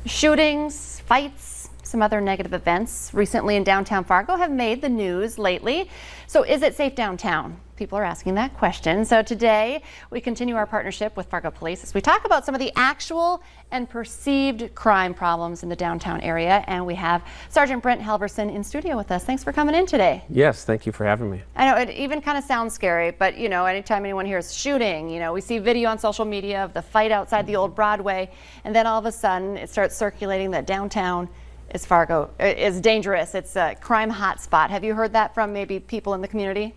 Shootings, fights, some other negative events recently in downtown Fargo have made the news lately. So is it safe downtown? People are asking that question. So today we continue our partnership with Fargo Police as we talk about some of the actual and perceived crime problems in the downtown area. And we have Sergeant Brent Halverson in studio with us. Thanks for coming in today. Yes, thank you for having me. I know it even kind of sounds scary, but you know, anytime anyone hears shooting, we see video on social media of the fight outside the old Broadway, and then all of a sudden it starts circulating that downtown is dangerous. It's a crime hotspot. Have you heard that from maybe people in the community?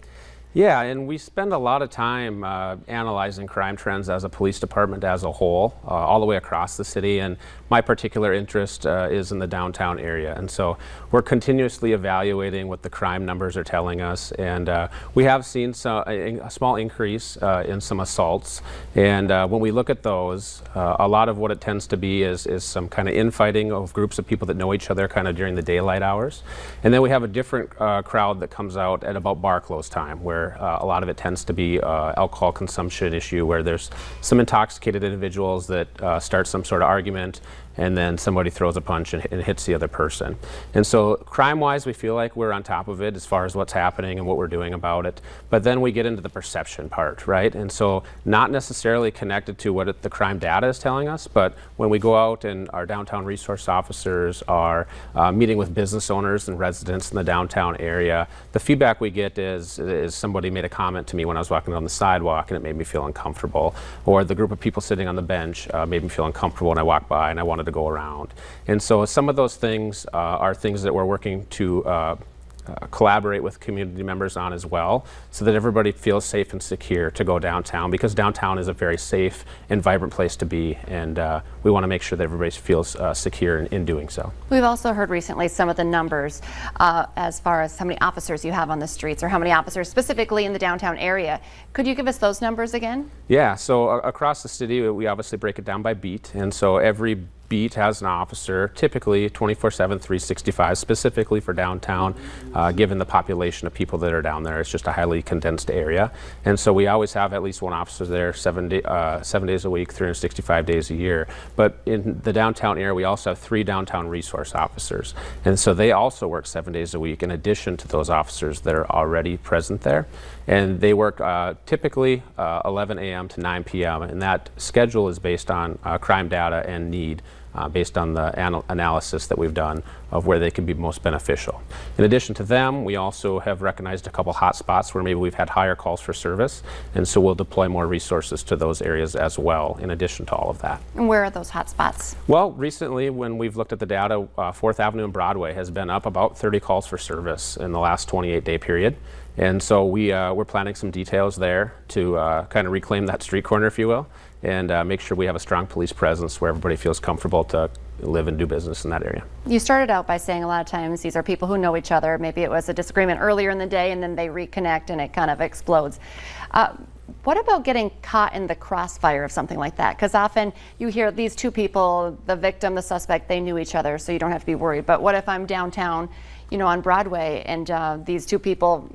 Yeah, and we spend a lot of time analyzing crime trends as a police department as a whole, all the way across the city, and my particular interest is in the downtown area. And so we're continuously evaluating what the crime numbers are telling us, and we have seen a small increase in some assaults. And when we look at those, a lot of what it tends to be is some kind of infighting of groups of people that know each other kind of during the daylight hours. And then we have a different crowd that comes out at about bar close time, where a lot of it tends to be alcohol consumption issue, where there's some intoxicated individuals that start some sort of argument, and then somebody throws a punch and hits the other person. And so crime-wise, we feel like we're on top of it as far as what's happening and what we're doing about it. But then we get into the perception part, right? And so not necessarily connected to what the crime data is telling us, but when we go out and our downtown resource officers are meeting with business owners and residents in the downtown area, the feedback we get is somebody made a comment to me when I was walking down the sidewalk and it made me feel uncomfortable. Or the group of people sitting on the bench made me feel uncomfortable when I walked by and I wanted to go around. And so some of those things are things that we're working to collaborate with community members on as well, so that everybody feels safe and secure to go downtown, because downtown is a very safe and vibrant place to be, and we want to make sure that everybody feels secure in doing so. We've also heard recently some of the numbers as far as how many officers you have on the streets, or how many officers specifically in the downtown area. Could you give us those numbers again? Yeah, so across the city we obviously break it down by beat, and so every beat has an officer, typically 24/7, 365, specifically for downtown, given the population of people that are down there. It's just a highly condensed area. And so we always have at least one officer there 7 days a week, 365 days a year. But in the downtown area, we also have 3 downtown resource officers. And so they also work 7 days a week in addition to those officers that are already present there. And they work typically 11 a.m. to 9 p.m. And that schedule is based on crime data and need, based on the analysis that we've done of where they can be most beneficial. In addition to them, we also have recognized a couple hot spots where maybe we've had higher calls for service, and so we'll deploy more resources to those areas as well, in addition to all of that. And where are those hot spots? Well, recently when we've looked at the data, 4th Avenue and Broadway has been up about 30 calls for service in the last 28-day period. And so we're planning some details there to kind of reclaim that street corner, if you will, and make sure we have a strong police presence where everybody feels comfortable to live and do business in that area. You started out by saying a lot of times these are people who know each other. Maybe it was a disagreement earlier in the day and then they reconnect and it kind of explodes. What about getting caught in the crossfire of something like that? Because often you hear these two people, the victim, the suspect, they knew each other, so you don't have to be worried. But what if I'm downtown, on Broadway, and these two people,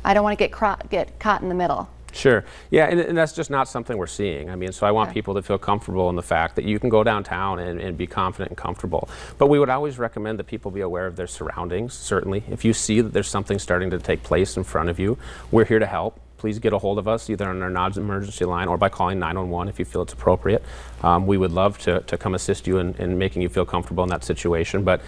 I don't want to get caught in the middle? Sure. Yeah, and that's just not something we're seeing. I mean, so I want people to feel comfortable in the fact that you can go downtown and be confident and comfortable. But we would always recommend that people be aware of their surroundings, certainly. If you see that there's something starting to take place in front of you, we're here to help. Please get a hold of us either on our non-emergency line or by calling 911 if you feel it's appropriate. We would love to come assist you in making you feel comfortable in that situation. But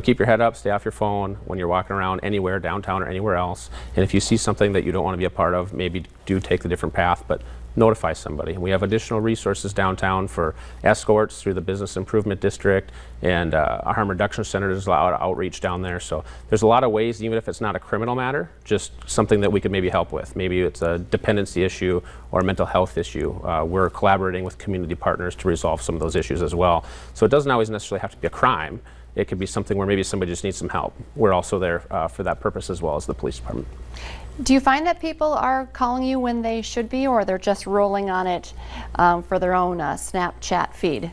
keep your head up, stay off your phone when you're walking around anywhere, downtown or anywhere else. And if you see something that you don't want to be a part of, maybe do take the different path, but notify somebody. We have additional resources downtown for escorts through the Business Improvement District, and our Harm Reduction Center does a lot of outreach down there. So there's a lot of ways, even if it's not a criminal matter, just something that we could maybe help with. Maybe it's a dependency issue or a mental health issue. We're collaborating with community partners to resolve some of those issues as well. So it doesn't always necessarily have to be a crime. It could be something where maybe somebody just needs some help. We're also there for that purpose as well as the police department. Do you find that people are calling you when they should be, or they're just rolling on it for their own Snapchat feed?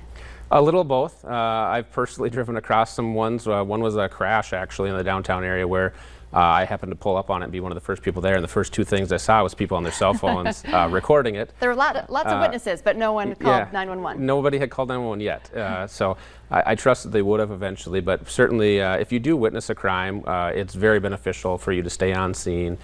A little of both. I've personally driven across some ones. One was a crash actually in the downtown area where I happened to pull up on it and be one of the first people there, and the first two things I saw was people on their cell phones recording it. There were lots of witnesses, but no one called 911. Nobody had called 911 yet. So I trust that they would have eventually, but certainly if you do witness a crime, it's very beneficial for you to stay on scene,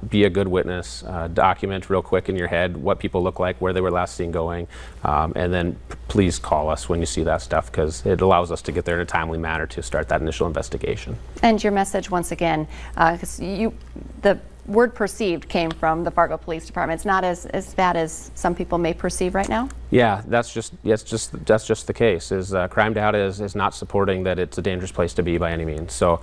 be a good witness, document real quick in your head what people look like, where they were last seen going, and then please call us when you see that stuff, because it allows us to get there in a timely manner to start that initial investigation. And your message once again, because the word perceived came from the Fargo Police Department. It's not as bad as some people may perceive right now. Yeah, that's just the case. Crime data is not supporting that it's a dangerous place to be by any means. So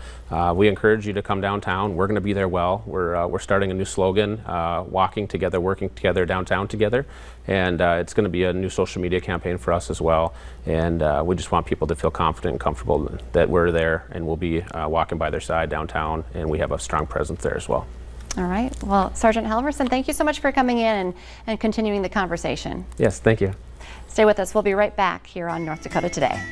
we encourage you to come downtown. We're going to be there. We're starting a new slogan: walking together, working together, downtown together. And it's going to be a new social media campaign for us as well. And we just want people to feel confident and comfortable that we're there and we'll be walking by their side downtown, and we have a strong presence there as well. All right. Well, Sergeant Halverson, thank you so much for coming in and continuing the conversation. Yes, thank you. Stay with us. We'll be right back here on North Dakota Today.